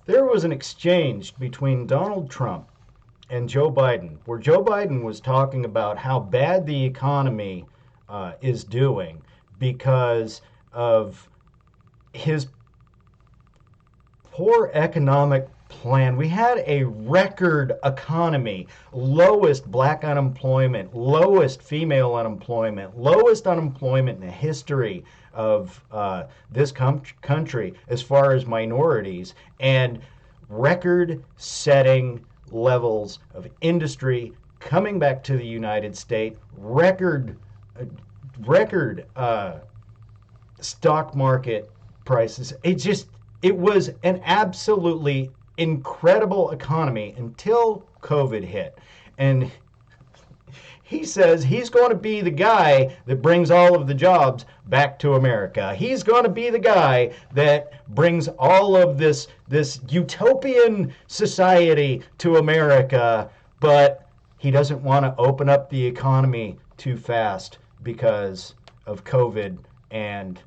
There was an exchange between Donald Trump and Joe Biden, where Joe Biden was talking about how bad the economy is doing because of his poor economic plan. We had a record economy, lowest black unemployment, lowest female unemployment, lowest unemployment in the history of this country as far as minorities, and record setting levels of industry coming back to the United States, record stock market prices. It was an absolutely incredible economy until COVID hit. And he says he's going to be the guy that brings all of the jobs back to America. He's going to be the guy that brings all of this utopian society to America, but he doesn't want to open up the economy too fast because of COVID and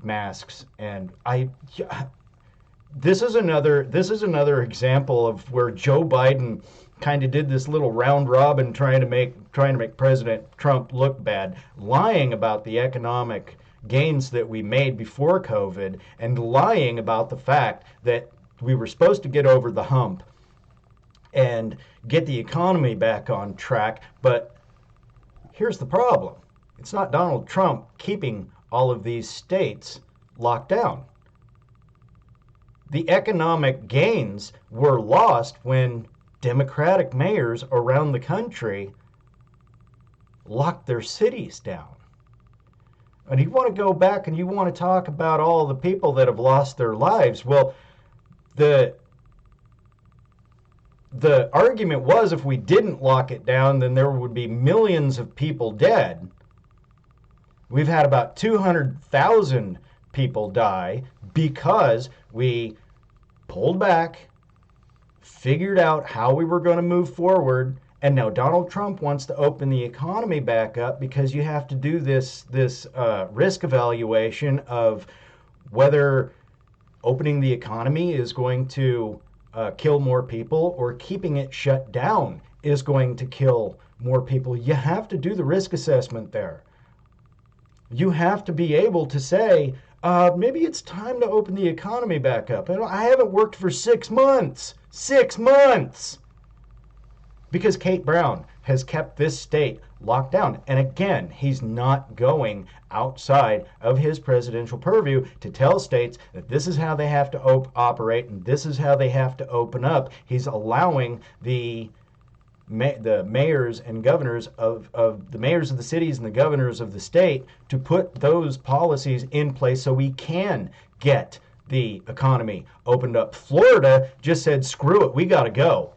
masks. And this is another example of where Joe Biden kind of did this little round robin trying to make President Trump look bad, lying about the economic gains that we made before COVID and lying about the fact that we were supposed to get over the hump and get the economy back on track. But here's the problem. It's not Donald Trump keeping all of these states locked down. The economic gains were lost when Democratic mayors around the country locked their cities down. And you want to go back and you want to talk about all the people that have lost their lives. Well, the argument was if we didn't lock it down, then there would be millions of people dead. We've had about 200,000 people die because we pulled back, figured out how we were going to move forward, and now Donald Trump wants to open the economy back up because you have to do this risk evaluation of whether opening the economy is going to kill more people or keeping it shut down is going to kill more people. You have to do the risk assessment there. You have to be able to say, maybe it's time to open the economy back up. I haven't worked for 6 months. 6 months! Because Kate Brown has kept this state locked down. And again, he's not going outside of his presidential purview to tell states that this is how they have to operate and this is how they have to open up. He's allowing the mayors and governors of the mayors of the cities and the governors of the state to put those policies in place so we can get the economy opened up. Florida just said, screw it, we got to go.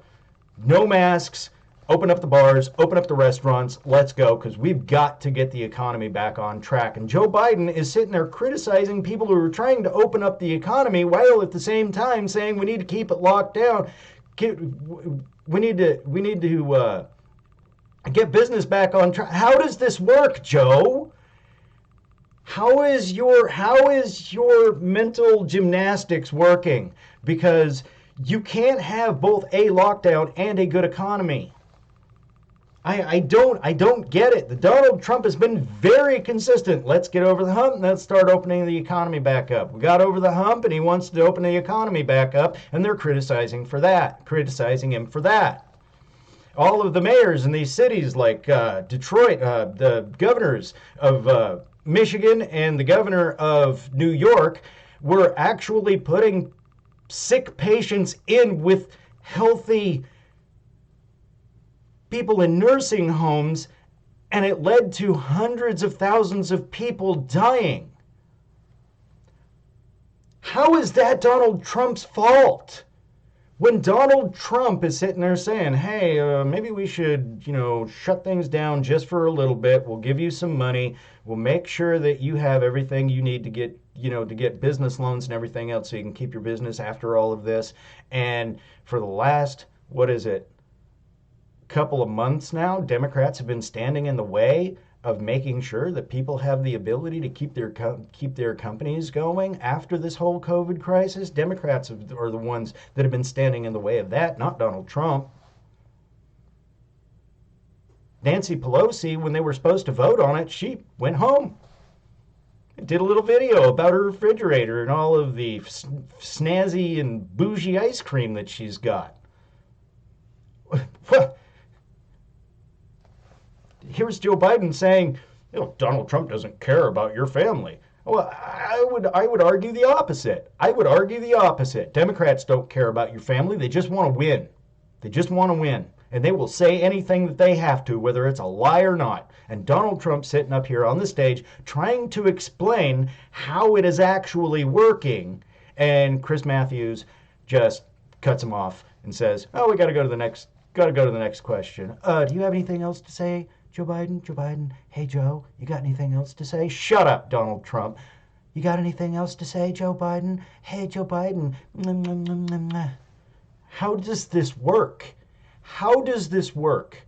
No masks, open up the bars, open up the restaurants, let's go, because we've got to get the economy back on track. And Joe Biden is sitting there criticizing people who are trying to open up the economy while at the same time saying we need to keep it locked down. We need to get business back on track. How does this work, Joe? How is your mental gymnastics working? Because you can't have both a lockdown and a good economy. I don't get it. The Donald Trump has been very consistent. Let's get over the hump and let's start opening the economy back up. We got over the hump and he wants to open the economy back up, and they're criticizing him for that. All of the mayors in these cities like Detroit, the governors of Michigan and the governor of New York were actually putting sick patients in with healthy people in nursing homes, and it led to hundreds of thousands of people dying. How is that Donald Trump's fault? When Donald Trump is sitting there saying, hey, maybe we should, shut things down just for a little bit. We'll give you some money. We'll make sure that you have everything you need to get business loans and everything else so you can keep your business after all of this. And for the last, couple of months now, Democrats have been standing in the way of making sure that people have the ability to keep their companies going after this whole COVID crisis. Democrats are the ones that have been standing in the way of that, not Donald Trump. Nancy Pelosi, when they were supposed to vote on it, she went home. Did a little video about her refrigerator and all of the snazzy and bougie ice cream that she's got. Here's Joe Biden saying, Donald Trump doesn't care about your family. Well, I would argue the opposite. I would argue the opposite. Democrats don't care about your family. They just want to win. They just want to win. And they will say anything that they have to, whether it's a lie or not. And Donald Trump sitting up here on the stage trying to explain how it is actually working. And Chris Matthews just cuts him off and says, we got to go to the next question. Do you have anything else to say, Joe Biden? Joe Biden? Hey, Joe, you got anything else to say? Shut up, Donald Trump. You got anything else to say, Joe Biden? Hey, Joe Biden. How does this work? How does this work?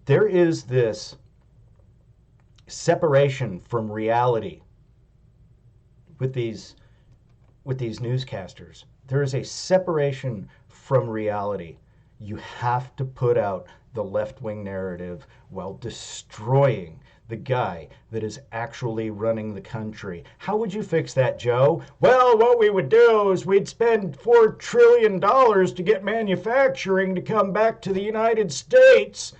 There is this separation from reality with these newscasters. There is a separation from reality. You have to put out the left-wing narrative while destroying the guy that is actually running the country. How would you fix that, Joe? Well, what we would do is we'd spend $4 trillion to get manufacturing to come back to the United States.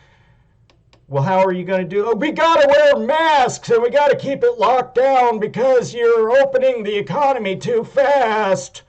Well, how are you going to do it? We got to wear masks and we got to keep it locked down because you're opening the economy too fast.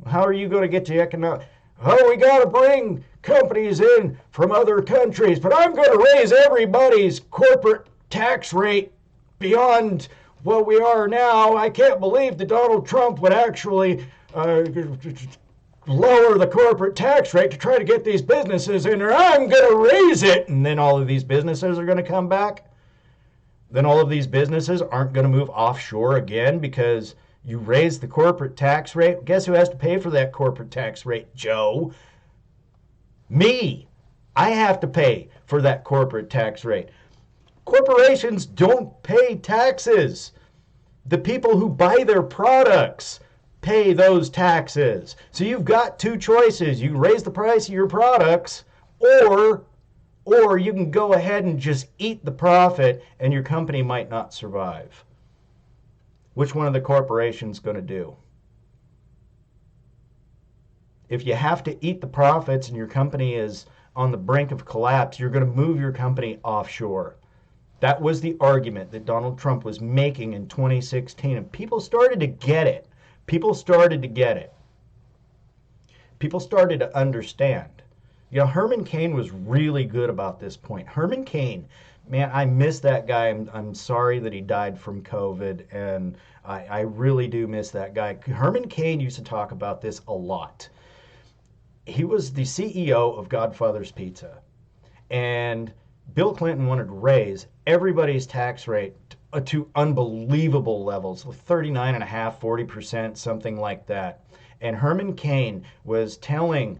How are you going to get the economic? We got to bring companies in from other countries, but I'm going to raise everybody's corporate tax rate beyond what we are now. I can't believe that Donald Trump would actually lower the corporate tax rate to try to get these businesses in there. I'm going to raise it. And then all of these businesses are going to come back. Then all of these businesses aren't going to move offshore again because you raise the corporate tax rate. Guess who has to pay for that corporate tax rate, Joe? Me. I have to pay for that corporate tax rate. Corporations don't pay taxes. The people who buy their products pay those taxes. So you've got two choices. You can raise the price of your products, or you can go ahead and just eat the profit and your company might not survive. Which one are the corporations going to do? If you have to eat the profits and your company is on the brink of collapse, you're going to move your company offshore. That was the argument that Donald Trump was making in 2016, and people started to get it. People started to get it. People started to understand. Herman Cain was really good about this point. Herman Cain, man, I miss that guy. I'm sorry that he died from COVID, and I really do miss that guy. Herman Cain used to talk about this a lot. He was the CEO of Godfather's Pizza, and Bill Clinton wanted to raise everybody's tax rate to unbelievable levels, 39.5%, 40%, something like that. And Herman Cain was telling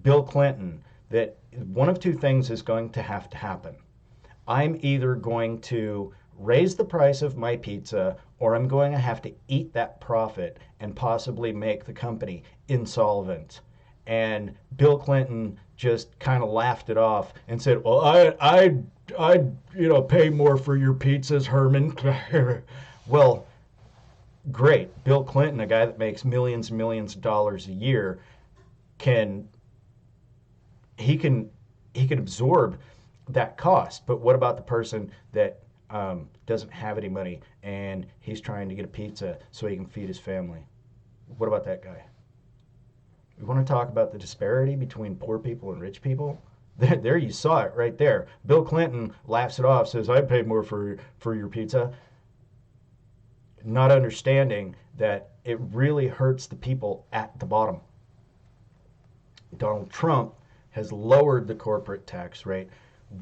Bill Clinton that one of two things is going to have to happen. I'm either going to raise the price of my pizza, or I'm going to have to eat that profit and possibly make the company insolvent. And Bill Clinton just kind of laughed it off and said, well, I'd pay more for your pizzas, Herman. Well, great. Bill Clinton, a guy that makes millions and millions of dollars a year, can absorb that cost. But what about the person that doesn't have any money and he's trying to get a pizza so he can feed his family? What about that guy? We want to talk about the disparity between poor people and rich people? There you saw it right there. Bill Clinton laughs it off, says, I'd pay more for your pizza. Not understanding that it really hurts the people at the bottom. Donald Trump has lowered the corporate tax rate,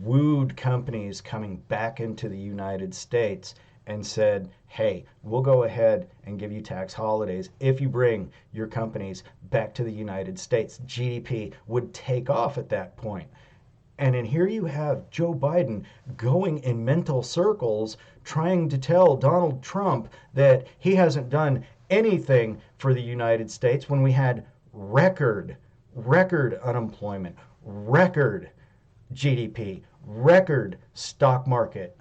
wooed companies coming back into the United States, and said, hey, we'll go ahead and give you tax holidays if you bring your companies back to the United States. GDP would take off at that point. And then here you have Joe Biden going in mental circles trying to tell Donald Trump that he hasn't done anything for the United States when we had record unemployment, record GDP, record stock market,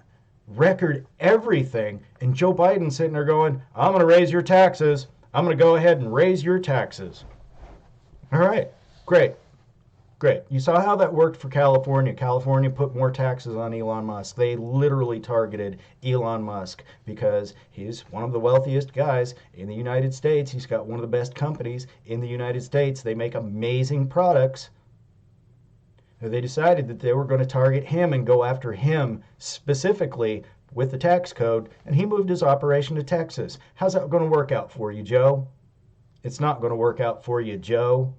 record everything. And Joe Biden sitting there going, I'm going to raise your taxes. I'm going to go ahead and raise your taxes. All right, great. Great. You saw how that worked for California. California put more taxes on Elon Musk. They literally targeted Elon Musk because he's one of the wealthiest guys in the United States. He's got one of the best companies in the United States. They make amazing products. They decided that they were going to target him and go after him specifically with the tax code, and he moved his operation to Texas. How's that going to work out for you, Joe? It's not going to work out for you, Joe.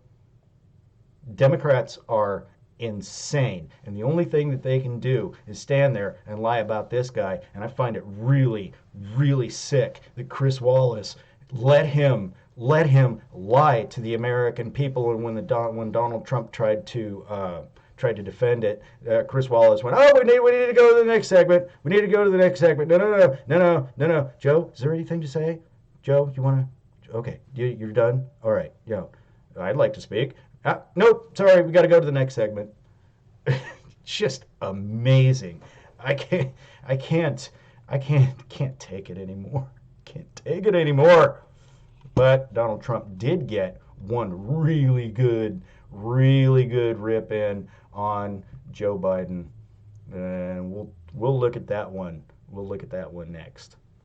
Democrats are insane, and the only thing that they can do is stand there and lie about this guy. And I find it really, really sick that Chris Wallace let him lie to the American people. And when Donald Trump tried to defend it, Chris Wallace went, "Oh, we need to go to the next segment. We need to go to the next segment. No. Joe, is there anything to say? Joe, you want to? Okay, you're done. All right. I'd like to speak. Nope, sorry, we got to go to the next segment." Just amazing. I can't take it anymore. Can't take it anymore. But Donald Trump did get one really good rip in on Joe Biden, and we'll look at that one. We'll look at that one next.